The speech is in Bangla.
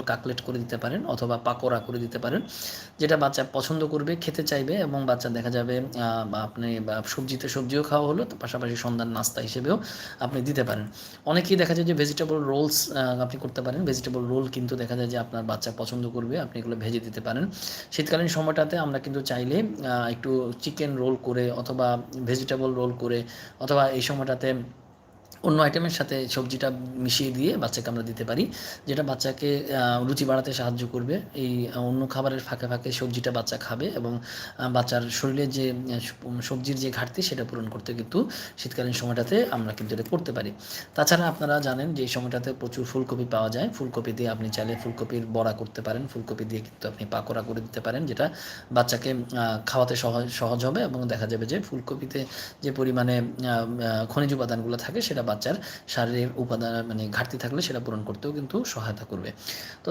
কাকলেট করে দিতে পারেন অথবা পাকোড়া করে দিতে পারেন, যেটা বাচ্চা পছন্দ করবে, খেতে চাইবে এবং বাচ্চা দেখা যাবে আপনি সবজিতে সবজিও খাওয়া হলো, তো পাশাপাশি সন্ধ্যার নাস্তা হিসেবেও আপনি দিতে পারেন। অনেকেই দেখা যায় যে ভেজিটেবল রোলস আপনি করতে পারেন। ভেজিটেবল রোল কিন্তু দেখা যায় যে আপনার বাচ্চা পছন্দ করবে, আপনি এগুলো ভেজে দিতে পারেন। শীতকালীন সময়টাতে আমরা কিন্তু চাইলে একটু চিকেন রোল করে অথবা ভেজিটেবল রোল করে অথবা এই সময়টাতে অন্য আইটেমের সাথে সবজিটা মিশিয়ে দিয়ে বাচ্চাকে আমরা দিতে পারি, যেটা বাচ্চাকে রুচি বাড়াতে সাহায্য করবে। এই অন্য খাবারের ফাঁকে ফাঁকে সবজিটা বাচ্চা খাবে এবং বাচ্চার শরীরে যে সবজির যে ঘাটতি সেটা পূরণ করতে কিন্তু শীতকালীন সময়টাতে আমরা কিন্তু এটা করতে পারি। তাছাড়া আপনারা জানেন যে এই সময়টাতে প্রচুর ফুলকপি পাওয়া যায়। ফুলকপি দিয়ে আপনি চাইলে ফুলকপির বড়া করতে পারেন, ফুলকপি দিয়ে কিন্তু আপনি পাকোড়া করে দিতে পারেন, যেটা বাচ্চাকে খাওয়াতে সহজ হবে এবং দেখা যাবে যে ফুলকপিতে যে পরিমাণে খনিজ উপাদানগুলো থাকে সেটা বাচ্চার শারীরিক উপাদান ঘাটতি থাকলে সেটা পূরণ করতেও কিন্তু সহায়তা করবে। তো